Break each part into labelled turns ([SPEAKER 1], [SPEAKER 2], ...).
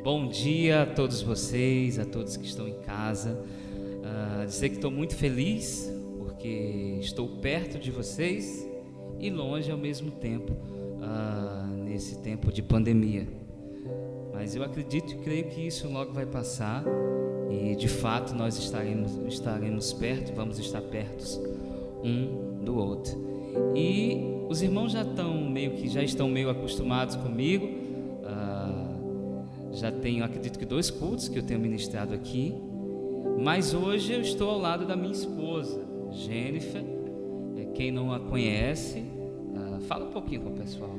[SPEAKER 1] Bom dia a todos vocês, a todos que estão em casa. Dizer que estou muito feliz porque estou perto de vocês e longe ao mesmo tempo, nesse tempo de pandemia. Mas eu acredito e creio que isso logo vai passar e de fato nós estaremos perto, vamos estar perto um do outro. E os irmãos já estão meio acostumados comigo. Já tenho, acredito que 2 cultos que eu tenho ministrado aqui, mas hoje eu estou ao lado da minha esposa, Jennifer. Quem não a conhece, fala um pouquinho com o pessoal.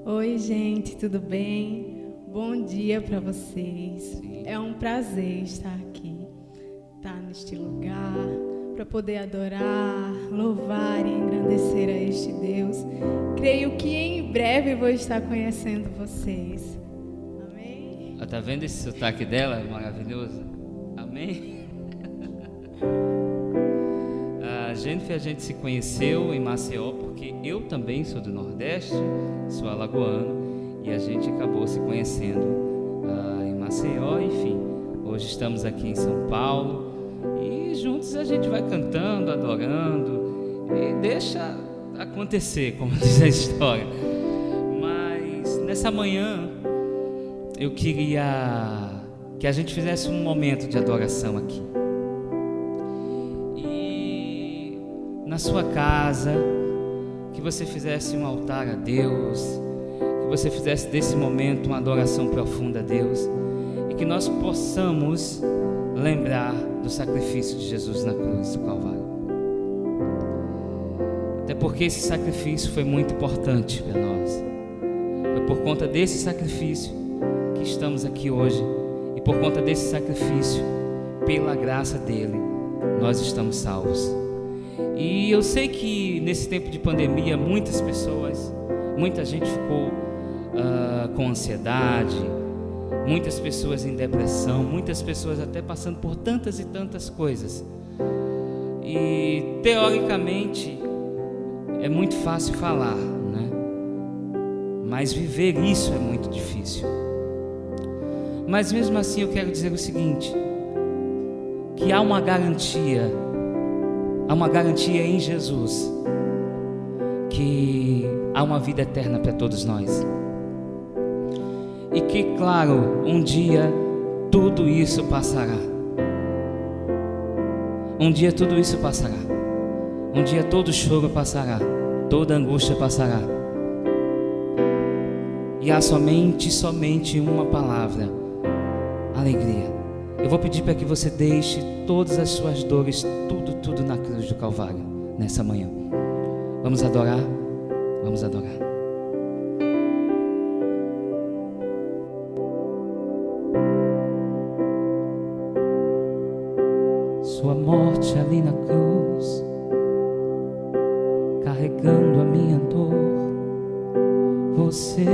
[SPEAKER 2] Oi, gente, tudo bem? Bom dia para vocês.
[SPEAKER 1] Sim.
[SPEAKER 2] É um prazer estar aqui, estar neste lugar, para poder adorar, louvar e engrandecer a este Deus. Creio que em breve vou estar conhecendo vocês.
[SPEAKER 1] Tá vendo esse sotaque dela? Maravilhoso. Amém? A Jennifer, a gente se conheceu em Maceió, porque eu também sou do Nordeste, sou alagoano, e a gente acabou se conhecendo em Maceió. Enfim, hoje estamos aqui em São Paulo e juntos a gente vai cantando, adorando e deixa acontecer, como diz a história. Mas nessa manhã eu queria que a gente fizesse um momento de adoração aqui. E na sua casa, que você fizesse um altar a Deus, que você fizesse desse momento uma adoração profunda a Deus, e que nós possamos lembrar do sacrifício de Jesus na cruz do Calvário. Até porque esse sacrifício foi muito importante para nós. Foi por conta desse sacrifício que estamos aqui hoje, e por conta desse sacrifício, pela graça dele, nós estamos salvos. E eu sei que nesse tempo de pandemia muita gente ficou com ansiedade, muitas pessoas em depressão, muitas pessoas até passando por tantas e tantas coisas. E teoricamente é muito fácil falar, né? Mas viver isso é muito difícil. Mas mesmo assim eu quero dizer o seguinte, que há uma garantia em Jesus, que há uma vida eterna para todos nós. E que, claro, um dia tudo isso passará. Um dia tudo isso passará. Um dia todo choro passará, toda angústia passará. E há somente uma palavra: alegria. Eu vou pedir para que você deixe todas as suas dores, tudo na cruz do Calvário, nessa manhã. Vamos adorar? Vamos adorar. Sua morte ali na cruz, carregando a minha dor, você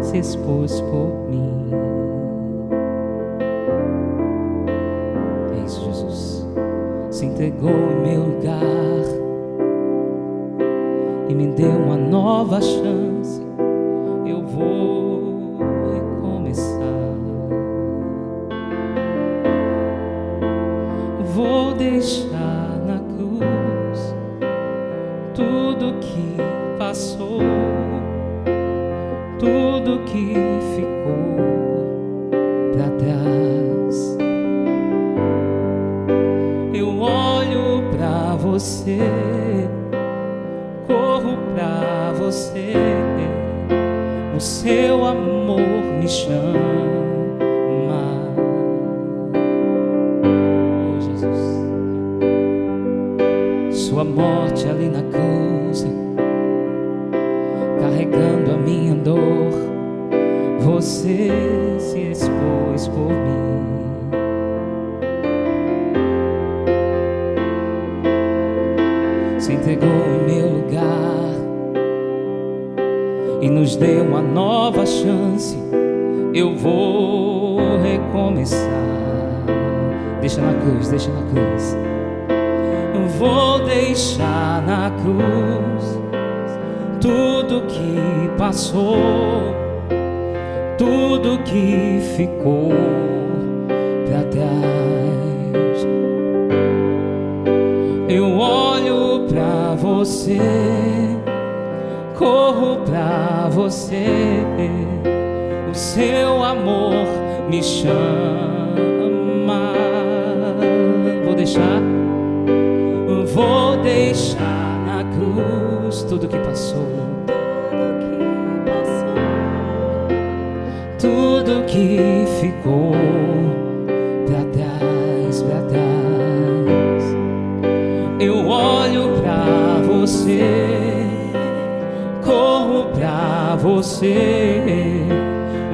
[SPEAKER 1] se expôs por mim. Jesus se entregou em meu lugar e me deu uma nova chance. Eu vou recomeçar, vou deixar na cruz tudo que passou, tudo que ficou pra trás. Você, corro pra você, o seu amor me chama. Oh, Jesus, sua morte ali na cruz, carregando a minha dor, você se expôs por mim. Se entregou em meu lugar e nos deu uma nova chance. Eu vou recomeçar. Deixa na cruz, deixa na cruz. Eu vou deixar na cruz tudo que passou, tudo que ficou pra trás. Eu olho pra você, corro pra você, o seu amor me chama. Vou deixar na cruz tudo que passou, tudo que ficou pra trás, pra trás. Eu olho pra você, corro pra você,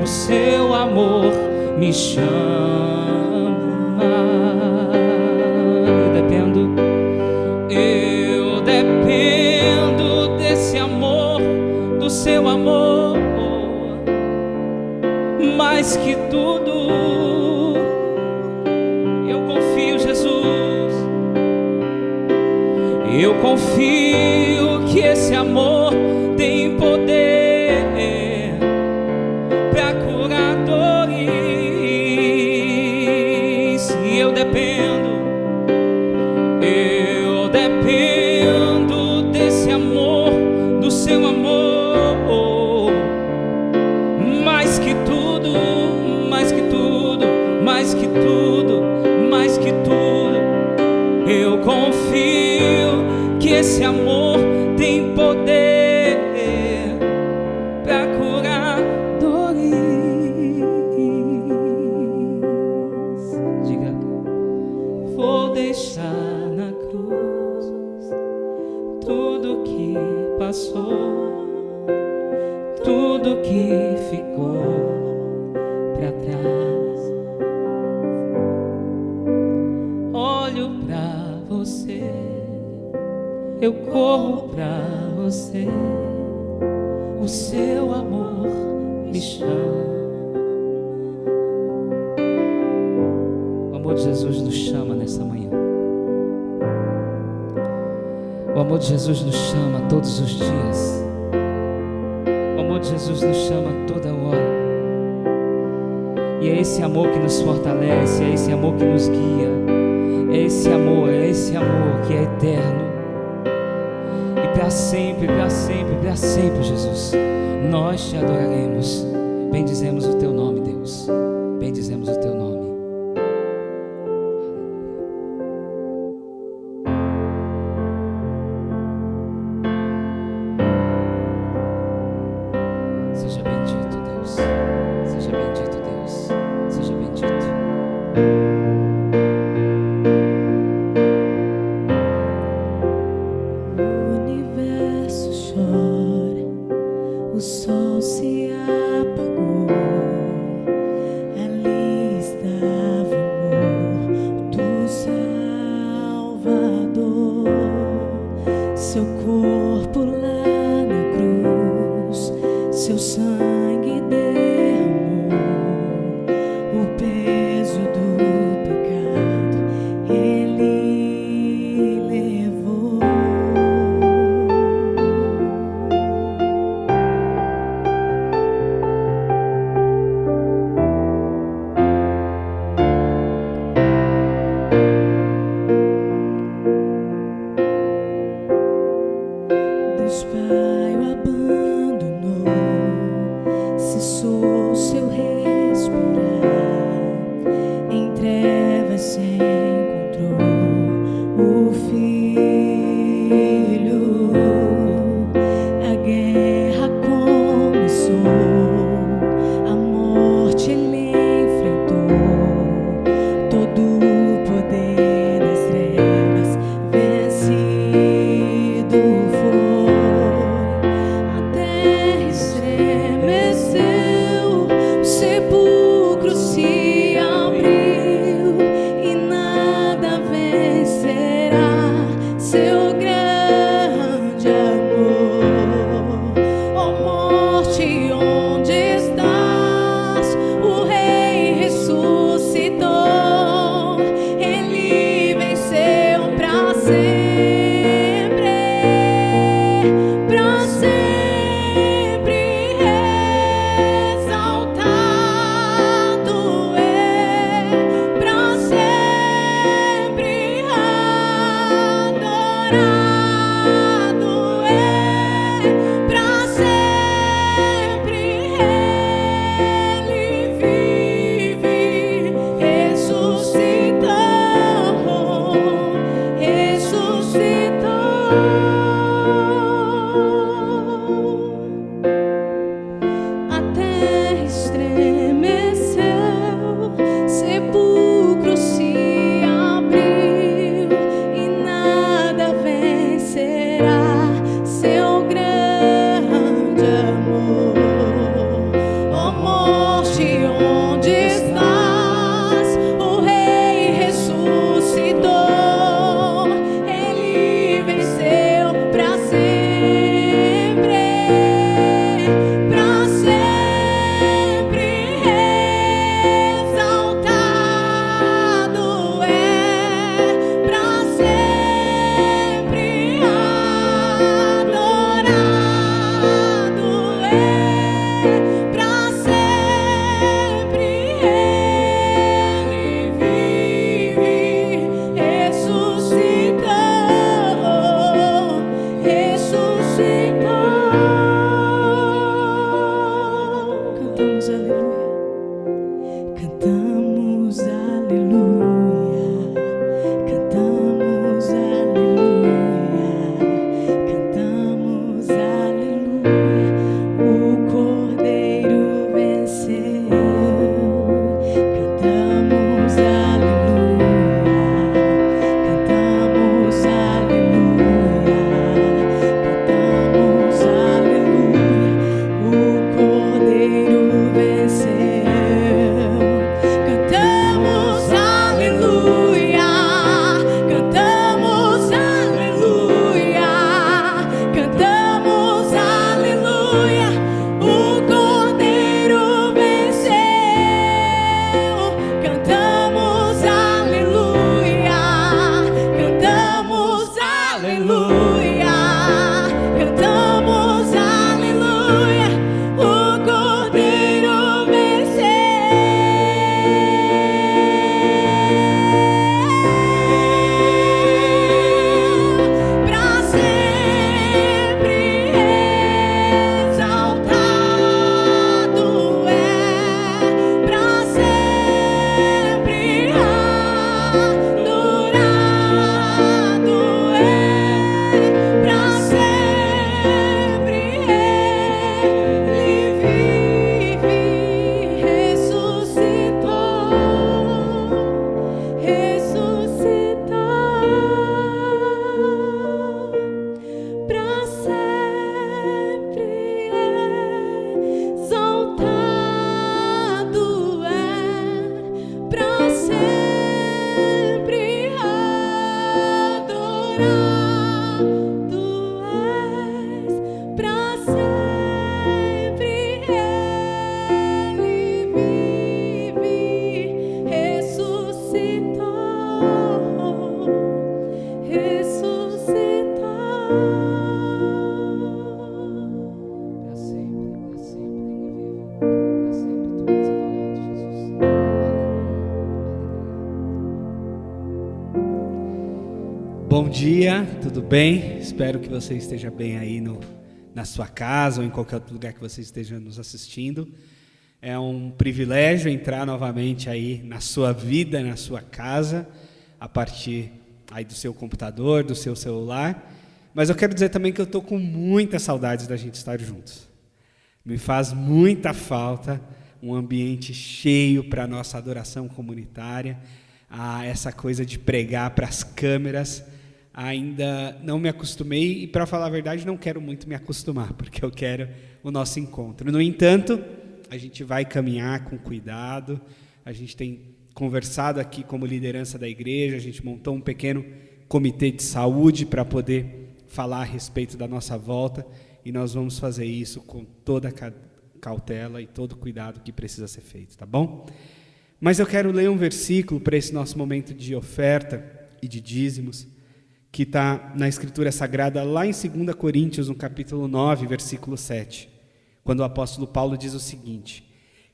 [SPEAKER 1] o seu amor me chama. Eu dependo desse amor, do seu amor, mais que tudo. Eu confio, Jesus. Eu confio que esse amor tem poder pra curar dores. E eu dependo desse amor, do seu amor, mais que tudo, mais que tudo, mais que tudo, mais que tudo. Eu confio que esse amor tem poder pra curar dores. Diga: vou deixar na cruz tudo que passou, tudo que ficou pra trás. Olho pra você, eu corro pra você, o seu amor me chama. O amor de Jesus nos chama nessa manhã. O amor de Jesus nos chama todos os dias. O amor de Jesus nos chama toda hora. E é esse amor que nos fortalece, é esse amor que nos guia, é esse amor que é eterno. E para sempre, para sempre, para sempre, Jesus, nós te adoraremos. Bendizemos o teu nome, Deus. Bendizemos o teu nome. Seja bendito, Deus. Seja bendito, Deus. Seja bendito.
[SPEAKER 3] O universo chora, o sol se apagou. Ali estava o amor do Salvador. Seu corpo lá na cruz, seu sangue derramou o peso do pecado, ele levou. Deus Pai o abandonou
[SPEAKER 4] Bom dia, tudo bem? Espero que você esteja bem aí na sua casa ou em qualquer outro lugar que você esteja nos assistindo. É um privilégio entrar novamente aí na sua vida, na sua casa, a partir aí do seu computador, do seu celular. Mas eu quero dizer também que eu estou com muitas saudades da gente estar juntos. Me faz muita falta um ambiente cheio para a nossa adoração comunitária. Essa coisa de pregar para as câmeras, ainda não me acostumei e, para falar a verdade, não quero muito me acostumar, porque eu quero o nosso encontro. No entanto, a gente vai caminhar com cuidado, a gente tem conversado aqui como liderança da igreja, a gente montou um pequeno comitê de saúde para poder falar a respeito da nossa volta, e nós vamos fazer isso com toda a cautela e todo o cuidado que precisa ser feito, tá bom? Mas eu quero ler um versículo para esse nosso momento de oferta e de dízimos, que está na Escritura Sagrada, lá em 2 Coríntios, no capítulo 9, versículo 7, quando o apóstolo Paulo diz o seguinte: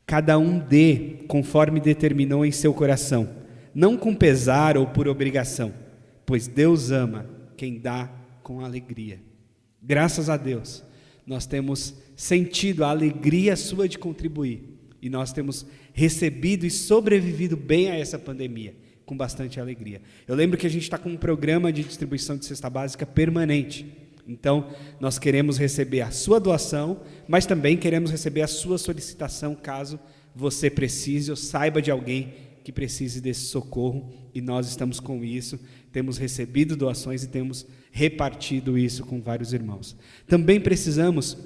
[SPEAKER 4] cada um dê conforme determinou em seu coração, não com pesar ou por obrigação, pois Deus ama quem dá com alegria. Graças a Deus, nós temos sentido a alegria sua de contribuir, e nós temos recebido e sobrevivido bem a essa pandemia, com bastante alegria. Eu lembro que a gente está com um programa de distribuição de cesta básica permanente. Então, nós queremos receber a sua doação, mas também queremos receber a sua solicitação, caso você precise ou saiba de alguém que precise desse socorro, e nós estamos com isso, temos recebido doações e temos repartido isso com vários irmãos. Também precisamos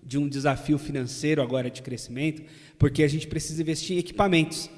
[SPEAKER 4] de um desafio financeiro agora de crescimento, porque a gente precisa investir em equipamentos.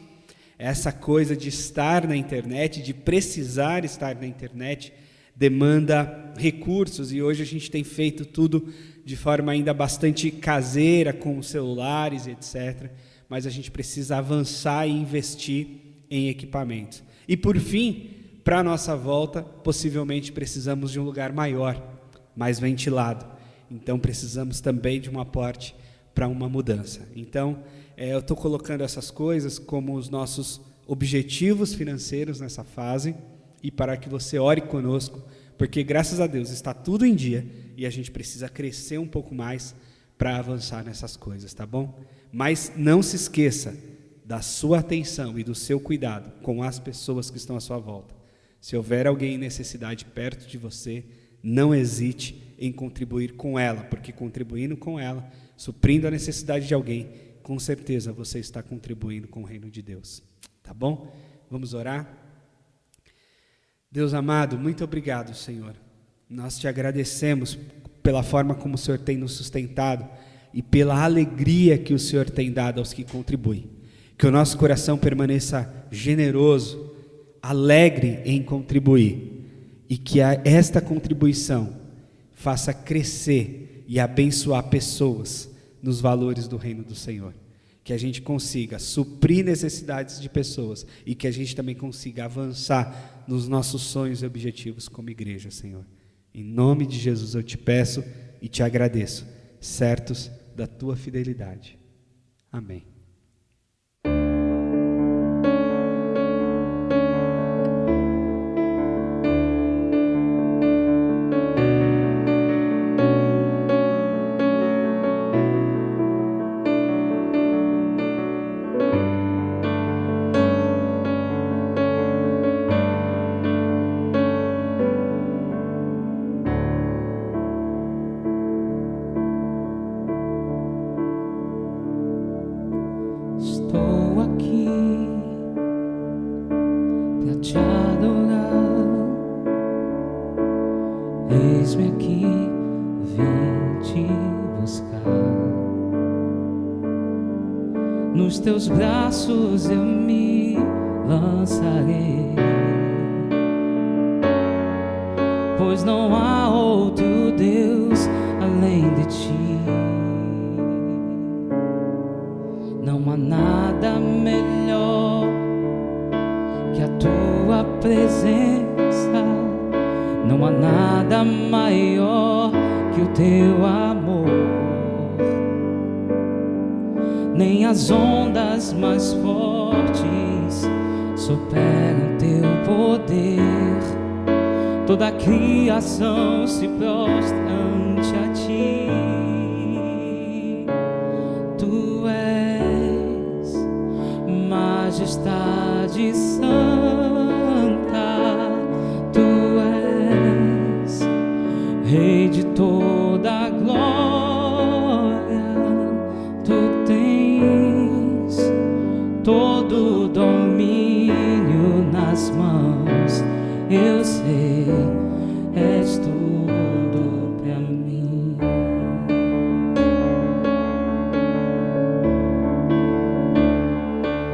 [SPEAKER 4] Essa coisa de estar na internet, de precisar estar na internet, demanda recursos, e hoje a gente tem feito tudo de forma ainda bastante caseira, com celulares, etc. Mas a gente precisa avançar e investir em equipamentos. E por fim, para a nossa volta, possivelmente precisamos de um lugar maior, mais ventilado. Então precisamos também de um aporte para uma mudança. Então, eu estou colocando essas coisas como os nossos objetivos financeiros nessa fase, e para que você ore conosco, porque graças a Deus está tudo em dia, e a gente precisa crescer um pouco mais para avançar nessas coisas, tá bom? Mas não se esqueça da sua atenção e do seu cuidado com as pessoas que estão à sua volta. Se houver alguém em necessidade perto de você, não hesite em contribuir com ela, porque contribuindo com ela, suprindo a necessidade de alguém, com certeza você está contribuindo com o reino de Deus. Tá bom? Vamos orar? Deus amado, muito obrigado, Senhor. Nós te agradecemos pela forma como o Senhor tem nos sustentado e pela alegria que o Senhor tem dado aos que contribuem. Que o nosso coração permaneça generoso, alegre em contribuir, e que esta contribuição faça crescer e abençoar pessoas nos valores do reino do Senhor. Que a gente consiga suprir necessidades de pessoas e que a gente também consiga avançar nos nossos sonhos e objetivos como igreja, Senhor. Em nome de Jesus eu te peço e te agradeço, certos da tua fidelidade. Amém.
[SPEAKER 1] Nos teus braços eu me lançarei, pois não há outro Deus além de ti. Não há nada melhor que a tua presença, não há nada maior que o teu amor. Nem as ondas mais fortes superam teu poder. Toda a criação se prostra ante a ti. Tu és majestade santa, tu és Rei de toda a glória, tu tens todo o domínio nas mãos. Eu sei, és tudo pra mim.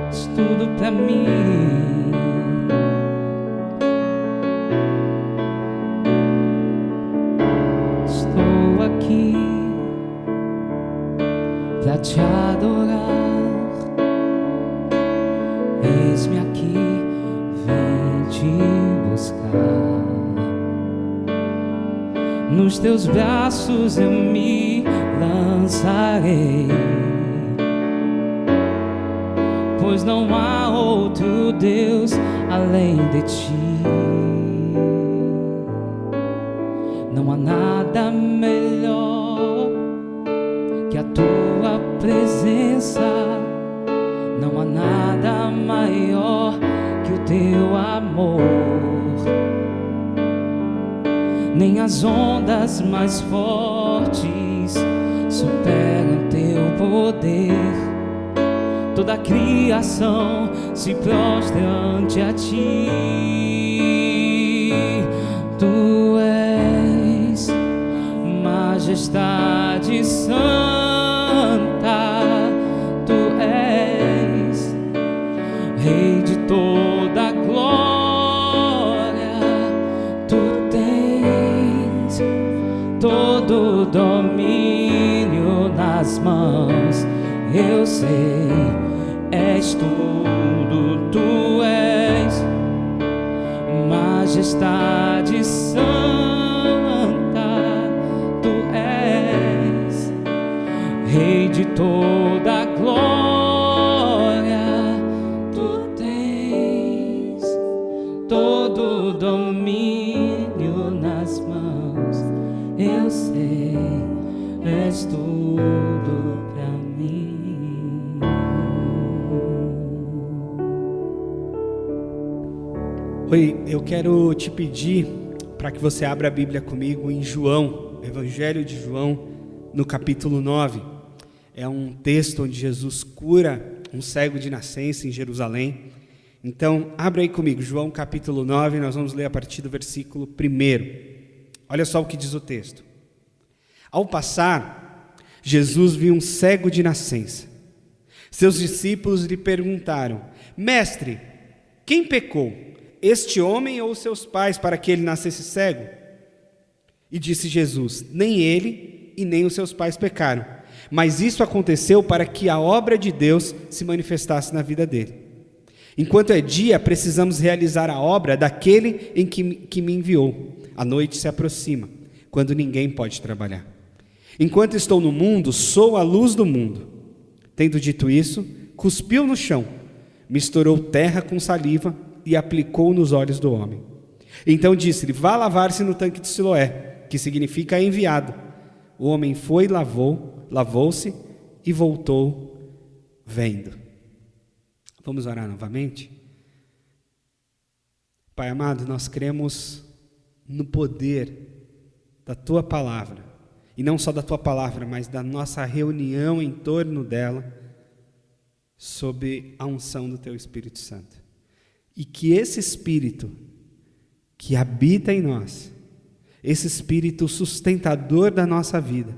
[SPEAKER 1] És tudo pra mim. Estou aqui pra te adorar. Eis-me aqui, vem te buscar. Nos teus braços eu me lançarei, pois não há outro Deus além de ti. Não há nada melhor que a tua presença, não há nada maior que o teu amor. Nem as ondas mais fortes superam teu poder. Toda a criação se prostra ante a ti. Tu és majestade santa, tu és Rei de toda a glória, tu tens todo o domínio nas mãos. Eu sei, és tudo, tu és majestade santa, tu és Rei de toda a glória, tu tens todo o domínio nas mãos. Eu sei, és tudo pra mim.
[SPEAKER 4] Oi, eu quero te pedir para que você abra a Bíblia comigo em João, Evangelho de João, no capítulo 9. É um texto onde Jesus cura um cego de nascença em Jerusalém. Então, abra aí comigo, João capítulo 9, nós vamos ler a partir do versículo 1. Olha só o que diz o texto. Ao passar, Jesus viu um cego de nascença. Seus discípulos lhe perguntaram: Mestre, quem pecou, este homem ou seus pais, para que ele nascesse cego? E disse Jesus: nem ele e nem os seus pais pecaram, mas isso aconteceu para que a obra de Deus se manifestasse na vida dele. Enquanto é dia, precisamos realizar a obra daquele em que me enviou. A noite se aproxima, quando ninguém pode trabalhar. Enquanto estou no mundo, sou a luz do mundo. Tendo dito isso, cuspiu no chão, misturou terra com saliva e aplicou nos olhos do homem. Então disse-lhe: vá lavar-se no tanque de Siloé, que significa enviado. O homem foi, lavou-se e voltou vendo. Vamos orar novamente? Pai amado, nós cremos no poder da Tua Palavra, e não só da Tua Palavra, mas da nossa reunião em torno dela, sob a unção do Teu Espírito Santo. E que esse Espírito que habita em nós, esse Espírito sustentador da nossa vida,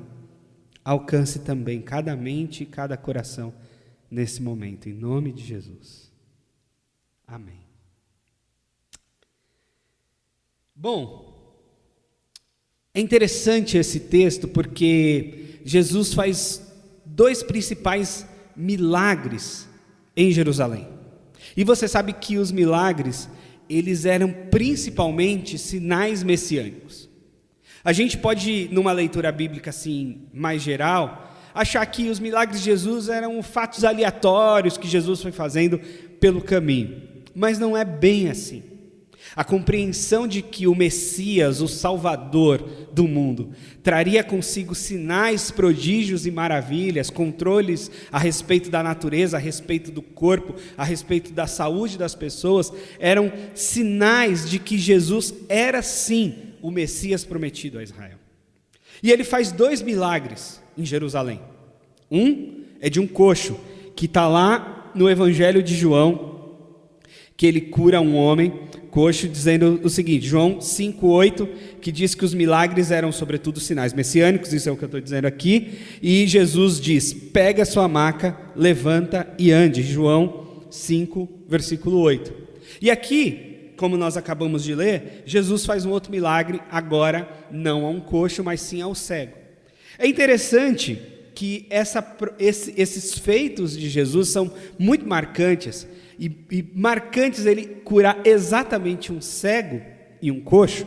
[SPEAKER 4] alcance também cada mente e cada coração nesse momento, em nome de Jesus. Amém. Bom, é interessante esse texto porque Jesus faz dois principais milagres em Jerusalém. E você sabe que os milagres, eles eram principalmente sinais messiânicos. A gente pode, numa leitura bíblica assim, mais geral, achar que os milagres de Jesus eram fatos aleatórios que Jesus foi fazendo pelo caminho. Mas não é bem assim. A compreensão de que o Messias, o Salvador do mundo, traria consigo sinais, prodígios e maravilhas, controles a respeito da natureza, a respeito do corpo, a respeito da saúde das pessoas, eram sinais de que Jesus era sim o Messias prometido a Israel. E ele faz 2 milagres em Jerusalém. Um é de um coxo, que está lá no Evangelho de João, que ele cura um homem coxo, dizendo o seguinte, João 5,8, que diz que os milagres eram sobretudo sinais messiânicos, isso é o que eu estou dizendo aqui, e Jesus diz, pega a sua maca, levanta e ande, João 5, versículo 8. E aqui, como nós acabamos de ler, Jesus faz um outro milagre, agora não a um coxo, mas sim ao cego. É interessante que esses feitos de Jesus são muito marcantes, e marcantes ele curar exatamente um cego e um coxo,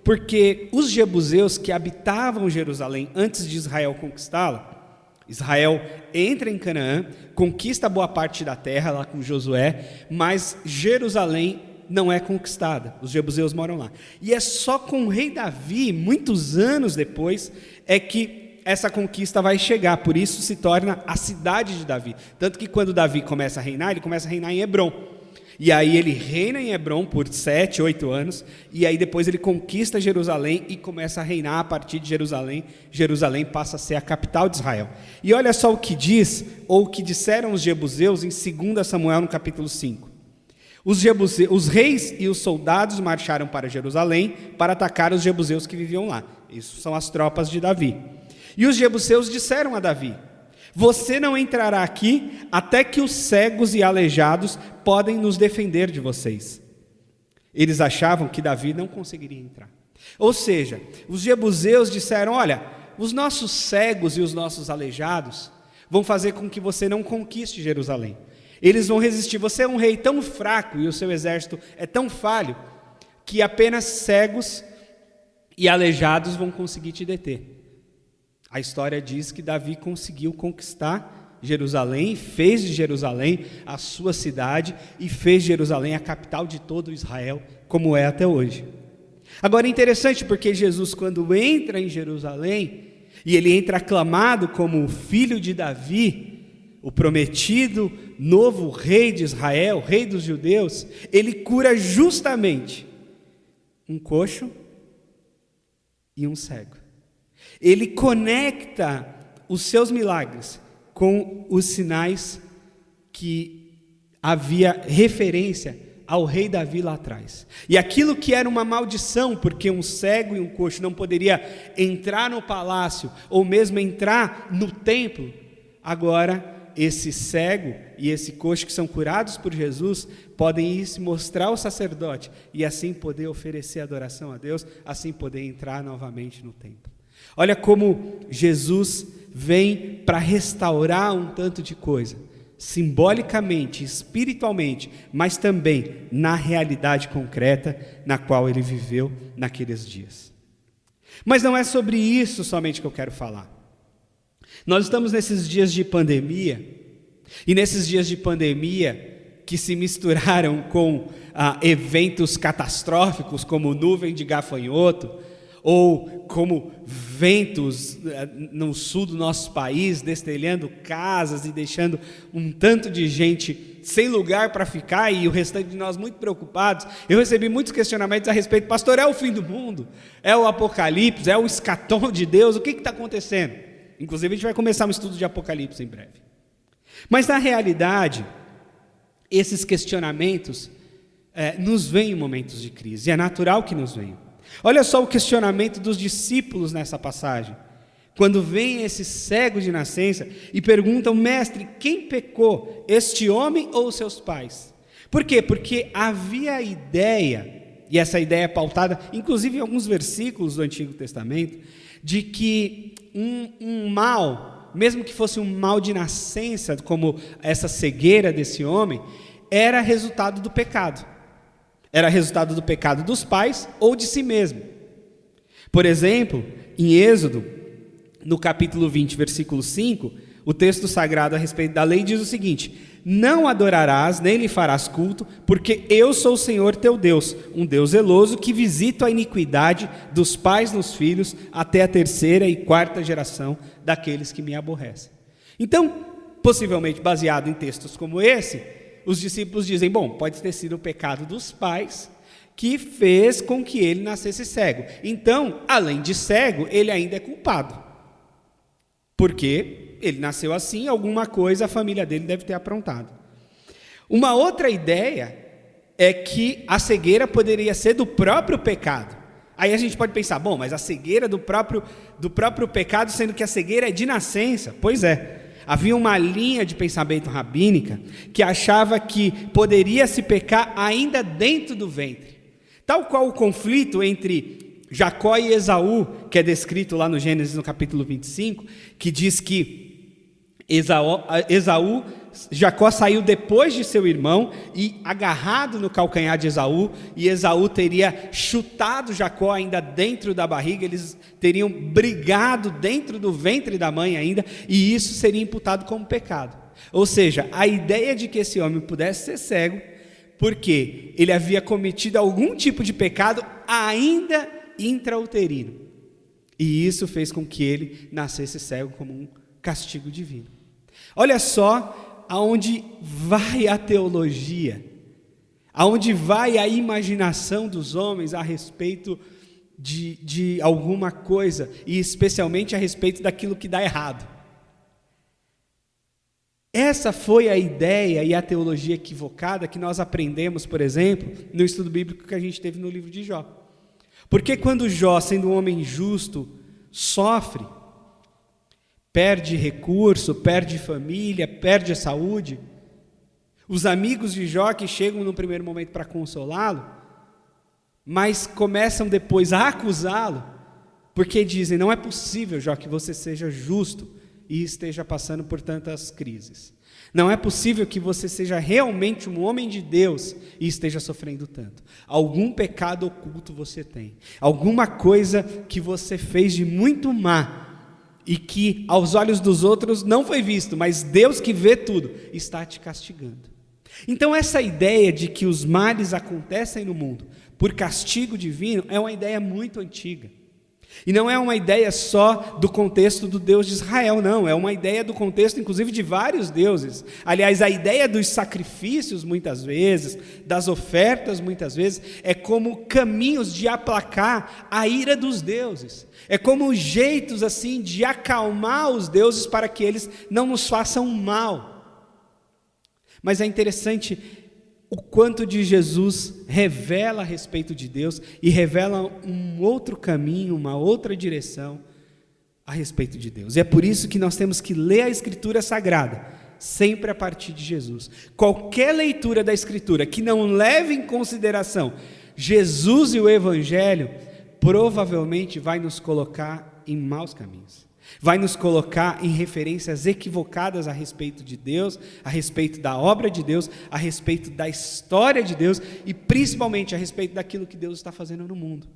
[SPEAKER 4] porque os jebuseus que habitavam Jerusalém antes de Israel conquistá-la, Israel entra em Canaã, conquista boa parte da terra lá com Josué, mas Jerusalém não é conquistada, os jebuseus moram lá. E é só com o rei Davi, muitos anos depois, é que essa conquista vai chegar, por isso se torna a cidade de Davi. Tanto que quando Davi começa a reinar, ele começa a reinar em Hebrom. E aí ele reina em Hebrom por 7, 8 anos, e aí depois ele conquista Jerusalém e começa a reinar a partir de Jerusalém. Jerusalém passa a ser a capital de Israel. E olha só o que diz, ou o que disseram os jebuseus em 2 Samuel no capítulo 5. Os reis e os soldados marcharam para Jerusalém para atacar os jebuseus que viviam lá. Isso são as tropas de Davi. E os jebuseus disseram a Davi, você não entrará aqui até que os cegos e aleijados podem nos defender de vocês. Eles achavam que Davi não conseguiria entrar. Ou seja, os jebuseus disseram, olha, os nossos cegos e os nossos aleijados vão fazer com que você não conquiste Jerusalém. Eles vão resistir, você é um rei tão fraco e o seu exército é tão falho, que apenas cegos e aleijados vão conseguir te deter. A história diz que Davi conseguiu conquistar Jerusalém, fez de Jerusalém a sua cidade e fez de Jerusalém a capital de todo Israel, como é até hoje. Agora é interessante porque Jesus, quando entra em Jerusalém, e ele entra aclamado como o filho de Davi, o prometido novo rei de Israel, rei dos judeus, ele cura justamente um coxo e um cego. Ele conecta os seus milagres com os sinais que havia referência ao rei Davi lá atrás. E aquilo que era uma maldição, porque um cego e um coxo não poderia entrar no palácio, ou mesmo entrar no templo, agora esse cego e esse coxo que são curados por Jesus, podem ir se mostrar ao sacerdote, e assim poder oferecer adoração a Deus, assim poder entrar novamente no templo. Olha como Jesus vem para restaurar um tanto de coisa, simbolicamente, espiritualmente, mas também na realidade concreta na qual ele viveu naqueles dias. Mas não é sobre isso somente que eu quero falar. Nós estamos nesses dias de pandemia, e nesses dias de pandemia que se misturaram com eventos catastróficos como nuvem de gafanhoto, ou como ventos no sul do nosso país, destelhando casas e deixando um tanto de gente sem lugar para ficar, e o restante de nós muito preocupados. Eu recebi muitos questionamentos a respeito, pastor, é o fim do mundo? É o apocalipse? É o escatom de Deus? O que está acontecendo? Inclusive a gente vai começar um estudo de Apocalipse em breve. Mas na realidade, esses questionamentos nos vêm em momentos de crise, e é natural que nos venham. Olha só o questionamento dos discípulos nessa passagem. Quando vem esse cego de nascença e perguntam, mestre, quem pecou, este homem ou os seus pais? Por quê? Porque havia a ideia, e essa ideia é pautada, inclusive em alguns versículos do Antigo Testamento, de que um mal, mesmo que fosse um mal de nascença, como essa cegueira desse homem, era resultado do pecado. Era resultado do pecado dos pais ou de si mesmo. Por exemplo, em Êxodo, no capítulo 20, versículo 5, O texto sagrado a respeito da lei diz o seguinte: não adorarás, nem lhe farás culto, porque eu sou o Senhor teu Deus, um Deus zeloso que visita a iniquidade dos pais nos filhos até a 3ª e 4ª geração daqueles que me aborrecem. Então, possivelmente baseado em textos como esse, os discípulos dizem, bom, pode ter sido o pecado dos pais que fez com que ele nascesse cego. Então, além de cego, ele ainda é culpado. Porque ele nasceu assim, alguma coisa a família dele deve ter aprontado. Uma outra ideia é que a cegueira poderia ser do próprio pecado. Aí a gente pode pensar, bom, mas a cegueira do próprio pecado, sendo que a cegueira é de nascença. Pois é. Havia uma linha de pensamento rabínica que achava que poderia se pecar ainda dentro do ventre. Tal qual o conflito entre Jacó e Esaú, que é descrito lá no Gênesis no capítulo 25, que diz que Jacó saiu depois de seu irmão e agarrado no calcanhar de Esaú, e Esaú teria chutado Jacó ainda dentro da barriga, eles teriam brigado dentro do ventre da mãe ainda, e isso seria imputado como pecado. Ou seja, a ideia de que esse homem pudesse ser cego, porque ele havia cometido algum tipo de pecado ainda intrauterino, e isso fez com que ele nascesse cego como um castigo divino. Olha só aonde vai a teologia, aonde vai a imaginação dos homens a respeito de alguma coisa, e especialmente a respeito daquilo que dá errado. Essa foi a ideia e a teologia equivocada que nós aprendemos, por exemplo, no estudo bíblico que a gente teve no livro de Jó. Porque quando Jó, sendo um homem justo, sofre, perde recurso, perde família, perde a saúde, os amigos de Jó que chegam no primeiro momento para consolá-lo, mas começam depois a acusá-lo, porque dizem, não é possível, Jó, que você seja justo e esteja passando por tantas crises. Não é possível que você seja realmente um homem de Deus e esteja sofrendo tanto. Algum pecado oculto você tem, alguma coisa que você fez de muito má, e que aos olhos dos outros não foi visto, mas Deus que vê tudo, está te castigando. Então essa ideia de que os males acontecem no mundo por castigo divino é uma ideia muito antiga. E não é uma ideia só do contexto do Deus de Israel, não. É uma ideia do contexto, inclusive, de vários deuses. Aliás, a ideia dos sacrifícios, muitas vezes, das ofertas, muitas vezes, é como caminhos de aplacar a ira dos deuses. É como jeitos, assim, de acalmar os deuses para que eles não nos façam mal. Mas é interessante o quanto de Jesus revela a respeito de Deus e revela um outro caminho, uma outra direção a respeito de Deus. E é por isso que nós temos que ler a Escritura Sagrada sempre a partir de Jesus. Qualquer leitura da Escritura que não leve em consideração Jesus e o Evangelho, provavelmente vai nos colocar em maus caminhos. Vai nos colocar em referências equivocadas a respeito de Deus, a respeito da obra de Deus, a respeito da história de Deus e principalmente a respeito daquilo que Deus está fazendo no mundo.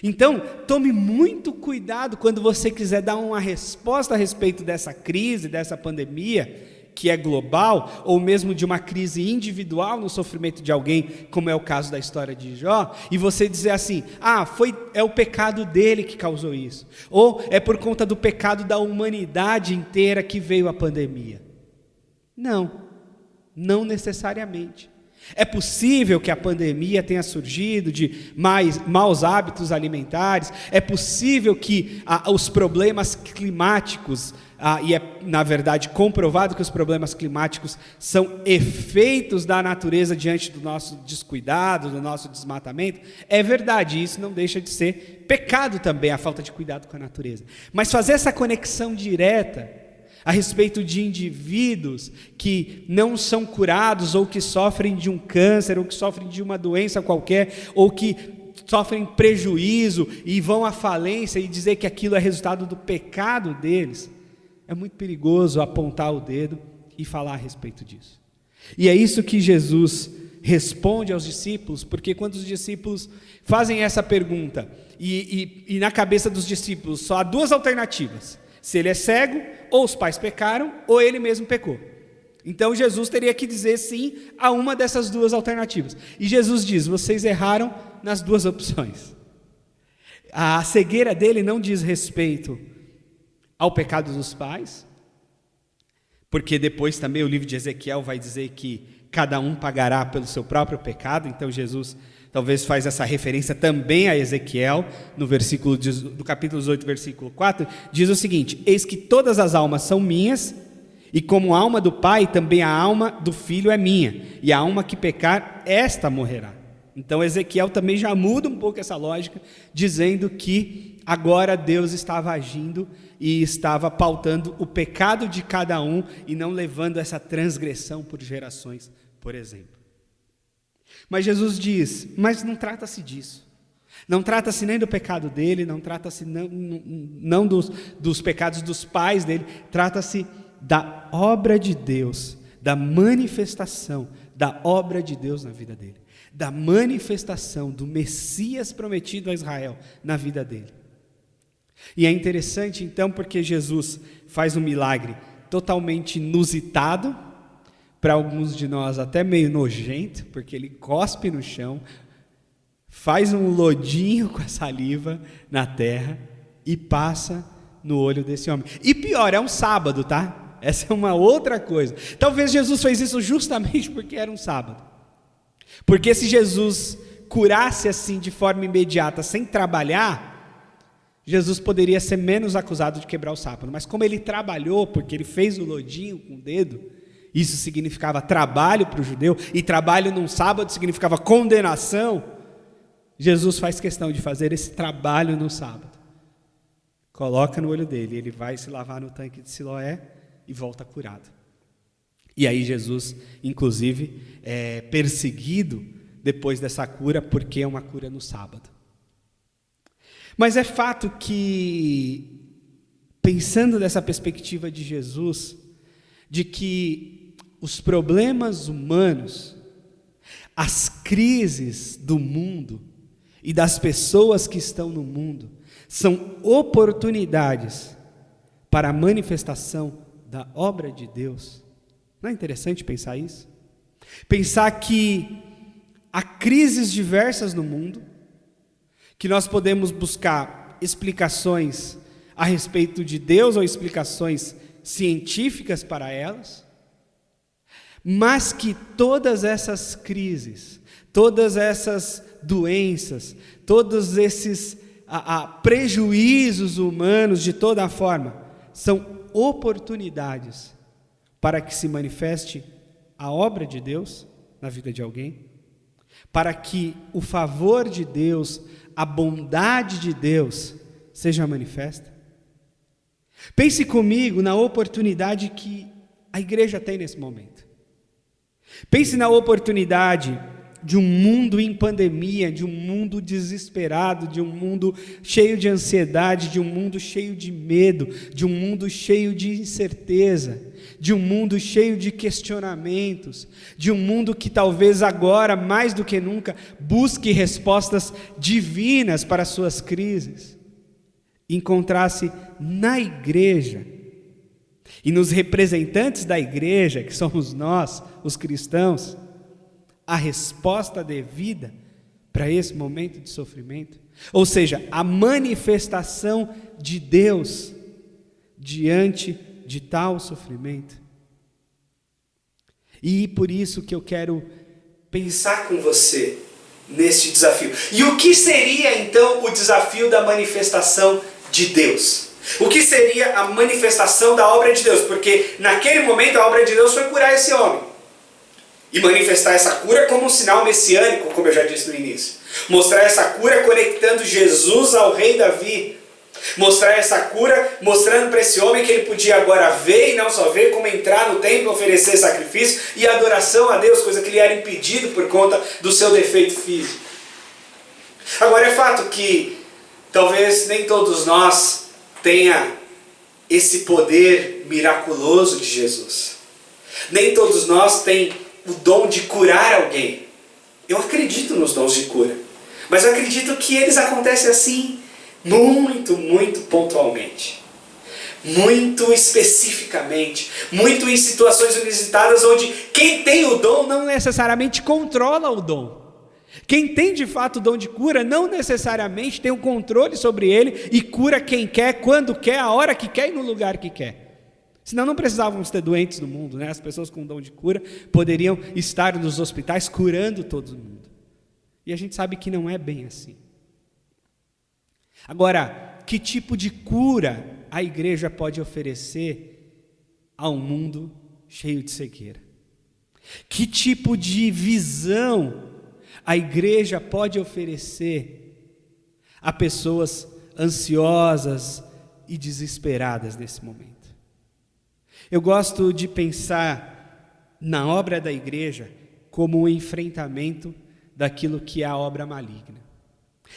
[SPEAKER 4] Então, tome muito cuidado quando você quiser dar uma resposta a respeito dessa crise, dessa pandemia, que é global, ou mesmo de uma crise individual no sofrimento de alguém, como é o caso da história de Jó, e você dizer assim, é o pecado dele que causou isso, ou é por conta do pecado da humanidade inteira que veio a pandemia. Não necessariamente. É possível que a pandemia tenha surgido de maus hábitos alimentares, é possível que os problemas climáticos, e é na verdade comprovado que os problemas climáticos são efeitos da natureza diante do nosso descuidado, do nosso desmatamento. É verdade, isso não deixa de ser pecado também, a falta de cuidado com a natureza. Mas fazer essa conexão direta a respeito de indivíduos que não são curados, ou que sofrem de um câncer, ou que sofrem de uma doença qualquer, ou que sofrem prejuízo e vão à falência e dizer que aquilo é resultado do pecado deles, é muito perigoso apontar o dedo e falar a respeito disso. E é isso que Jesus responde aos discípulos, porque quando os discípulos fazem essa pergunta, e na cabeça dos discípulos só há duas alternativas: Se ele é cego, ou os pais pecaram, ou ele mesmo pecou. Então Jesus teria que dizer sim a uma dessas duas alternativas. E Jesus diz: vocês erraram nas duas opções. A cegueira dele não diz respeito ao pecado dos pais, porque depois também o livro de Ezequiel vai dizer que cada um pagará pelo seu próprio pecado. Então Jesus talvez faz essa referência também a Ezequiel, no versículo do capítulo 18, versículo 4, diz o seguinte: eis que todas as almas são minhas, e como a alma do Pai, também a alma do Filho é minha, e a alma que pecar, esta morrerá. Então Ezequiel também já muda um pouco essa lógica, dizendo que agora Deus estava agindo e estava pautando o pecado de cada um e não levando essa transgressão por gerações, por exemplo. Mas Jesus diz: mas não trata-se disso. Não trata-se nem do pecado dele, não trata-se não dos pecados dos pais dele, trata-se da obra de Deus, da manifestação da obra de Deus na vida dele, da manifestação do Messias prometido a Israel na vida dele. E é interessante então porque Jesus faz um milagre totalmente inusitado, para alguns de nós até meio nojento, porque ele cospe no chão, faz um lodinho com a saliva na terra e passa no olho desse homem. E pior, é um sábado, tá? Essa é uma outra coisa. Talvez Jesus fez isso justamente porque era um sábado. Porque se Jesus curasse assim de forma imediata, sem trabalhar, Jesus poderia ser menos acusado de quebrar o sábado. Mas como ele trabalhou, porque ele fez o lodinho com o dedo, isso significava trabalho para o judeu, e trabalho num sábado significava condenação. Jesus faz questão de fazer esse trabalho no sábado. Coloca no olho dele, ele vai se lavar no tanque de Siloé e volta curado. E aí Jesus, inclusive, é perseguido depois dessa cura, porque é uma cura no sábado. Mas é fato que, pensando dessa perspectiva de Jesus, de que os problemas humanos, as crises do mundo e das pessoas que estão no mundo, são oportunidades para a manifestação da obra de Deus. Não é interessante pensar isso? Pensar que há crises diversas no mundo, que nós podemos buscar explicações a respeito de Deus ou explicações científicas para elas, mas que todas essas crises, todas essas doenças, todos esses prejuízos humanos de toda forma, são oportunidades para que se manifeste a obra de Deus na vida de alguém, para que o favor de Deus, a bondade de Deus seja manifesta. Pense comigo na oportunidade que a igreja tem nesse momento. Pense na oportunidade de um mundo em pandemia, de um mundo desesperado, de um mundo cheio de ansiedade, de um mundo cheio de medo, de um mundo cheio de incerteza, de um mundo cheio de questionamentos, de um mundo que talvez agora, mais do que nunca, busque respostas divinas para as suas crises. Encontrasse na igreja e nos representantes da igreja, que somos nós, os cristãos, a resposta devida para esse momento de sofrimento, ou seja, a manifestação de Deus diante de tal sofrimento. E por isso que eu quero pensar com você neste desafio. E o que seria então o desafio da manifestação de Deus? O que seria a manifestação da obra de Deus? Porque naquele momento a obra de Deus foi curar esse homem e manifestar essa cura como um sinal messiânico, como eu já disse no início. Mostrar essa cura conectando Jesus ao rei Davi. Mostrar essa cura, mostrando para esse homem que ele podia agora ver, e não só ver, como entrar no templo, oferecer sacrifício e adoração a Deus, coisa que lhe era impedido por conta do seu defeito físico. Agora é fato que talvez nem todos nós tenha esse poder miraculoso de Jesus. Nem todos nós têm o dom de curar alguém. Eu acredito nos dons de cura, mas eu acredito que eles acontecem assim muito, muito pontualmente. muito especificamente, muito em situações inusitadas, onde quem tem o dom não necessariamente controla o dom. Quem tem de fato o dom de cura não necessariamente tem o controle sobre ele e cura quem quer, quando quer, a hora que quer e no lugar que quer. Senão não precisávamos ter doentes no mundo, né? As pessoas com dom de cura poderiam estar nos hospitais curando todo mundo. E a gente sabe que não é bem assim. Agora, que tipo de cura a igreja pode oferecer a um mundo cheio de cegueira? Que tipo de visão a igreja pode oferecer a pessoas ansiosas e desesperadas nesse momento? Eu gosto de pensar na obra da igreja como um enfrentamento daquilo que é a obra maligna.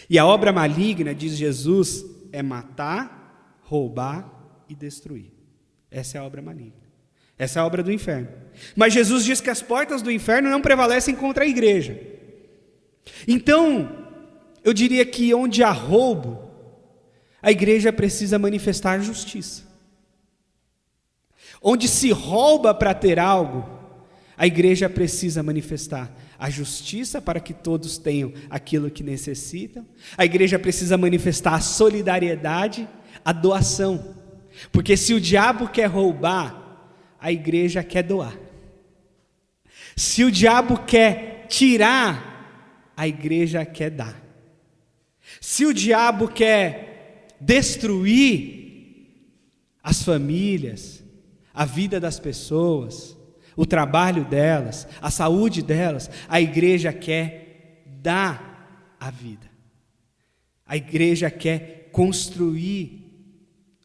[SPEAKER 4] E a obra maligna, diz Jesus, é matar, roubar e destruir. Essa é a obra maligna. Essa é a obra do inferno. Mas Jesus diz que as portas do inferno não prevalecem contra a igreja. Então, eu diria que onde há roubo, a igreja precisa manifestar justiça. Onde se rouba para ter algo, a igreja precisa manifestar a justiça para que todos tenham aquilo que necessitam. A igreja precisa manifestar a solidariedade, a doação. Porque se o diabo quer roubar, a igreja quer doar. Se o diabo quer tirar, a igreja quer dar. Se o diabo quer destruir as famílias, a vida das pessoas, o trabalho delas, a saúde delas, a igreja quer dar a vida. A igreja quer construir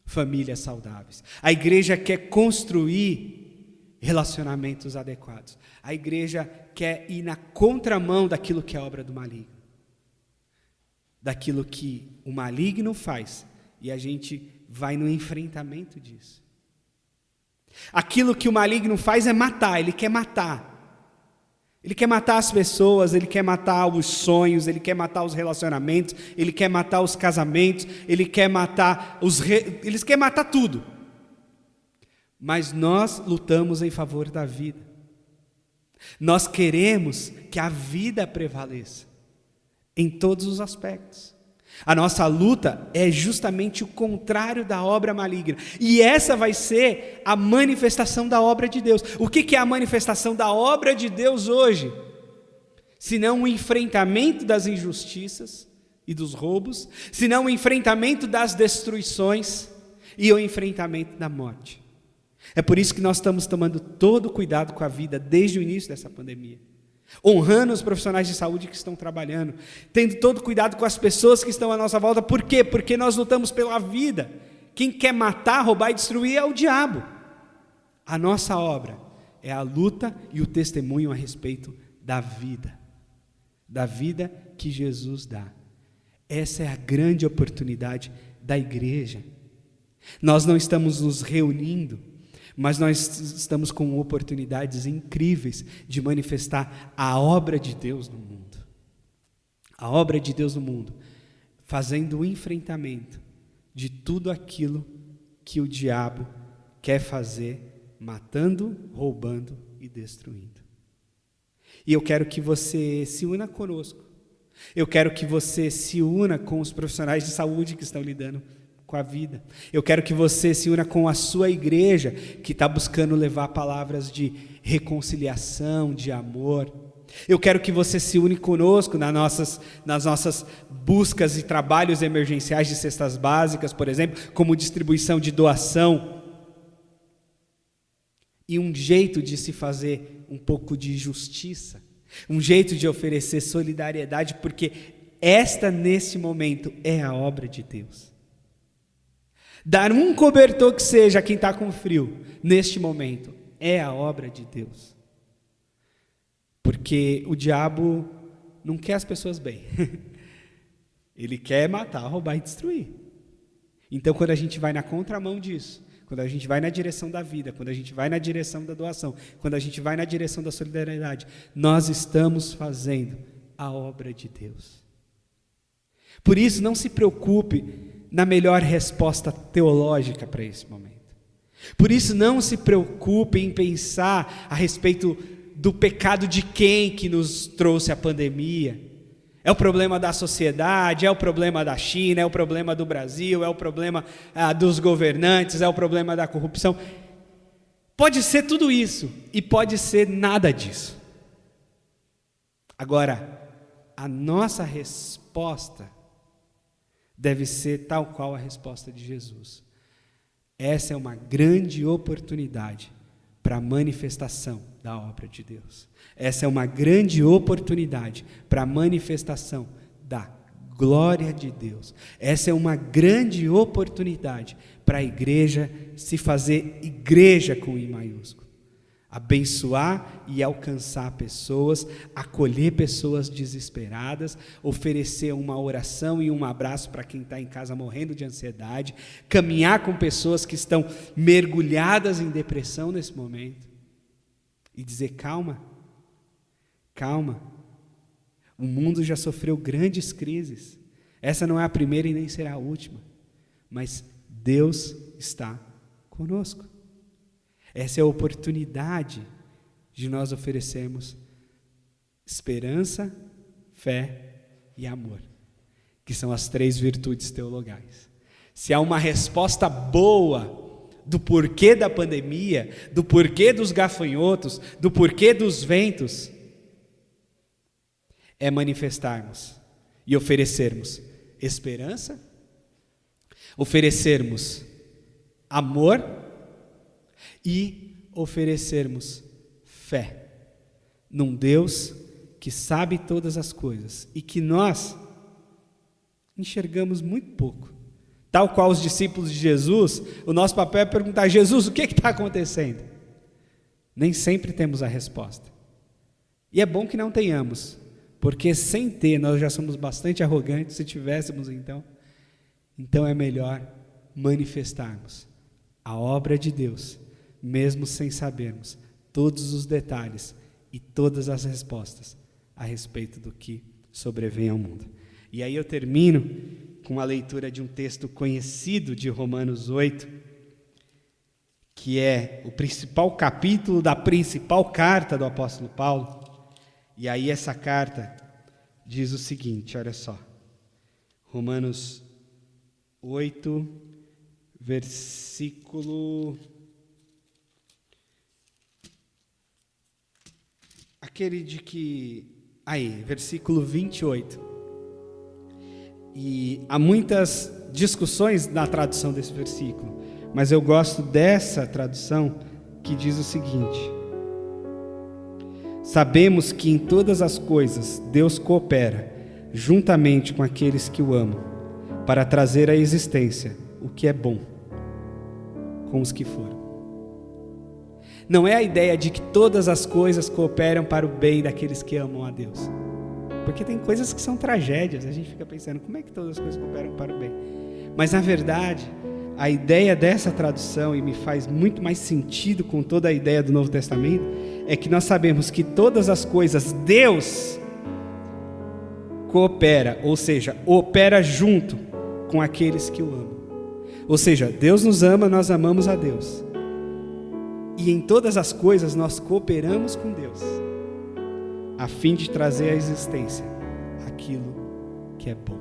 [SPEAKER 4] famílias saudáveis. A igreja quer construir relacionamentos adequados. A igreja quer ir na contramão daquilo que é obra do maligno. Daquilo que o maligno faz. E a gente vai no enfrentamento disso. Aquilo que o maligno faz é matar, ele quer matar. Ele quer matar as pessoas, ele quer matar os sonhos, ele quer matar os relacionamentos, ele quer matar os casamentos, ele quer matar ele quer matar tudo. Mas nós lutamos em favor da vida. Nós queremos que a vida prevaleça em todos os aspectos. A nossa luta é justamente o contrário da obra maligna. E essa vai ser a manifestação da obra de Deus. O que é a manifestação da obra de Deus hoje? Senão o enfrentamento das injustiças e dos roubos, senão o enfrentamento das destruições e o enfrentamento da morte. É por isso que nós estamos tomando todo cuidado com a vida desde o início dessa pandemia. Honrando os profissionais de saúde que estão trabalhando, tendo todo cuidado com as pessoas que estão à nossa volta. Por quê? Porque nós lutamos pela vida. Quem quer matar, roubar e destruir é o diabo. A nossa obra é a luta e o testemunho a respeito da vida que Jesus dá. Essa é a grande oportunidade da igreja. Nós não estamos nos reunindo, mas nós estamos com oportunidades incríveis de manifestar a obra de Deus no mundo. A obra de Deus no mundo, fazendo o enfrentamento de tudo aquilo que o diabo quer fazer, matando, roubando e destruindo. E eu quero que você se una conosco. Eu quero que você se una com os profissionais de saúde que estão lidando com a vida. Eu quero que você se una com a sua igreja, que está buscando levar palavras de reconciliação, de amor. Eu quero que você se une conosco nas nossas buscas e trabalhos emergenciais de cestas básicas, por exemplo, como distribuição de doação. E um jeito de se fazer um pouco de justiça, um jeito de oferecer solidariedade, porque esta, nesse momento, é a obra de Deus. Dar um cobertor que seja a quem está com frio, neste momento, é a obra de Deus. Porque o diabo não quer as pessoas bem. Ele quer matar, roubar e destruir. Então, quando a gente vai na contramão disso, quando a gente vai na direção da vida, quando a gente vai na direção da doação, quando a gente vai na direção da solidariedade, nós estamos fazendo a obra de Deus. Por isso, não se preocupe na melhor resposta teológica para esse momento. Por isso, não se preocupe em pensar a respeito do pecado de quem que nos trouxe a pandemia. É o problema da sociedade, é o problema da China, é o problema do Brasil, é o problema dos governantes, é o problema da corrupção. Pode ser tudo isso e pode ser nada disso. Agora, a nossa resposta deve ser tal qual a resposta de Jesus. Essa é uma grande oportunidade para a manifestação da obra de Deus. Essa é uma grande oportunidade para a manifestação da glória de Deus. Essa é uma grande oportunidade para a igreja se fazer igreja com I maiúsculo. Abençoar e alcançar pessoas, acolher pessoas desesperadas, oferecer uma oração e um abraço para quem está em casa morrendo de ansiedade, caminhar com pessoas que estão mergulhadas em depressão nesse momento e dizer: calma, calma, o mundo já sofreu grandes crises, essa não é a primeira e nem será a última, mas Deus está conosco. Essa é a oportunidade de nós oferecermos esperança, fé e amor, que são as 3 virtudes teologais. Se há uma resposta boa do porquê da pandemia, do porquê dos gafanhotos, do porquê dos ventos, é manifestarmos e oferecermos esperança, oferecermos amor e oferecermos fé num Deus que sabe todas as coisas e que nós enxergamos muito pouco. Tal qual os discípulos de Jesus, o nosso papel é perguntar: Jesus, o que está acontecendo? Nem sempre temos a resposta. E é bom que não tenhamos, porque sem ter nós já somos bastante arrogantes. Se tivéssemos então é melhor manifestarmos a obra de Deus, mesmo sem sabermos todos os detalhes e todas as respostas a respeito do que sobrevém ao mundo. E aí eu termino com a leitura de um texto conhecido de Romanos 8, que é o principal capítulo da principal carta do apóstolo Paulo. E aí essa carta diz o seguinte, olha só, Romanos 8, versículo... versículo 28. E há muitas discussões na tradução desse versículo, mas eu gosto dessa tradução que diz o seguinte: sabemos que em todas as coisas Deus coopera juntamente com aqueles que o amam, para trazer à existência o que é bom com os que foram. Não é a ideia de que todas as coisas cooperam para o bem daqueles que amam a Deus. Porque tem coisas que são tragédias, a gente fica pensando, como é que todas as coisas cooperam para o bem? Mas na verdade, a ideia dessa tradução, e me faz muito mais sentido com toda a ideia do Novo Testamento, é que nós sabemos que todas as coisas Deus coopera, ou seja, opera junto com aqueles que o amam. Ou seja, Deus nos ama, nós amamos a Deus. E em todas as coisas nós cooperamos com Deus, a fim de trazer à existência aquilo que é bom.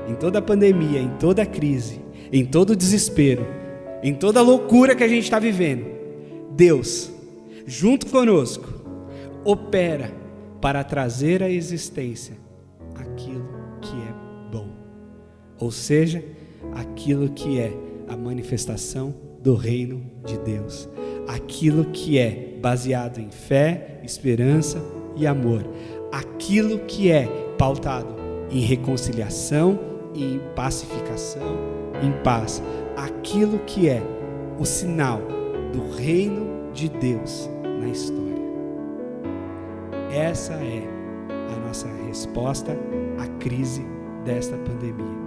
[SPEAKER 4] Em toda a pandemia, em toda a crise, em todo o desespero, em toda a loucura que a gente está vivendo, Deus, junto conosco, opera para trazer à existência aquilo que é bom. Ou seja, aquilo que é a manifestação do reino de Deus, aquilo que é baseado em fé, esperança e amor, aquilo que é pautado em reconciliação, em pacificação, em paz, aquilo que é o sinal do reino de Deus na história. Essa é a nossa resposta à crise desta pandemia.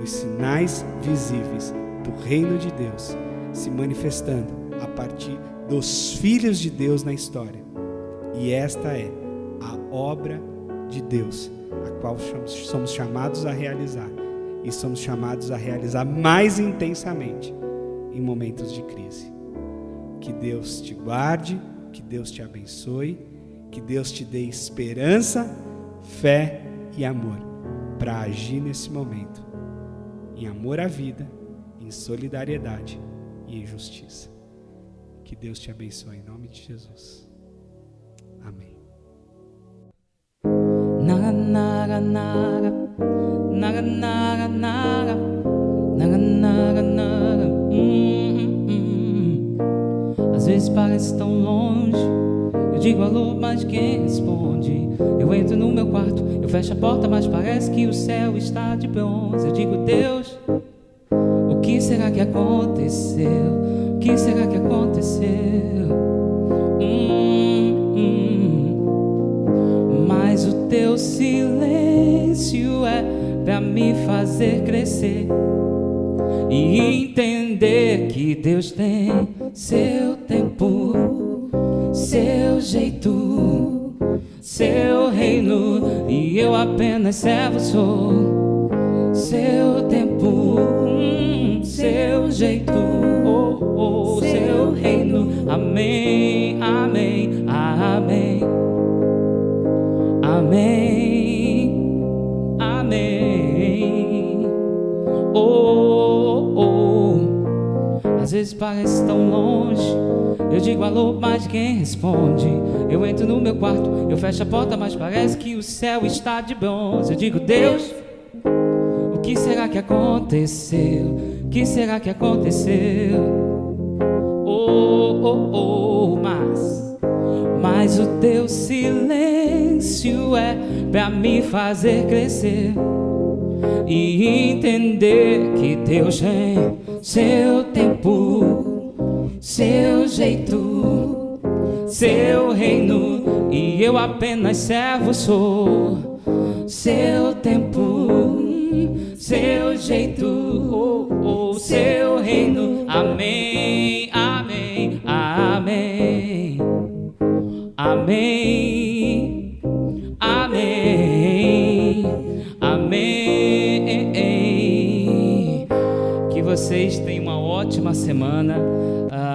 [SPEAKER 4] Os sinais visíveis do reino de Deus se manifestando a partir dos filhos de Deus na história. E esta é a obra de Deus, a qual somos chamados a realizar e somos chamados a realizar mais intensamente em momentos de crise. Que Deus te guarde, que Deus te abençoe, que Deus te dê esperança, fé e amor para agir nesse momento, em amor à vida, em solidariedade e em justiça. Que Deus te abençoe em nome de Jesus. Amém.
[SPEAKER 1] Naga, naga, naga, naga, naga, naga, naga, naga, naga. Às vezes parece tão longe, eu digo alô, mas quem responde? Eu entro no meu quarto, eu fecho a porta, mas parece que o céu está de bronze. Eu digo, Deus, o que será que aconteceu? O que será que aconteceu? Mas o teu silêncio é pra me fazer crescer e entender que Deus tem seu tempo, seu jeito, seu reino, e eu apenas servo sou. Seu tempo, seu jeito, seu reino. Amém, amém, amém, amém, amém. Às vezes parece tão longe, eu digo alô, mas quem responde? Eu entro no meu quarto, eu fecho a porta, mas parece que o céu está de bronze. Eu digo, Deus, o que será que aconteceu? O que será que aconteceu? Mas o teu silêncio é pra me fazer crescer e entender que Deus tem seu tempo, seu jeito, seu reino, e eu apenas servo sou. Seu tempo, seu jeito, seu reino. Amém, amém, amém, amém, amém, amém. Que vocês tenham uma ótima semana,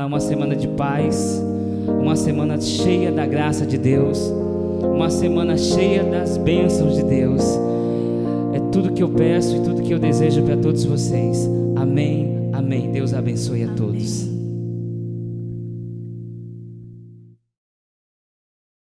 [SPEAKER 1] uma semana de paz, uma semana cheia da graça de Deus, uma semana cheia das bênçãos de Deus. É tudo que eu peço e tudo que eu desejo para todos vocês. Amém, amém. Deus abençoe a todos.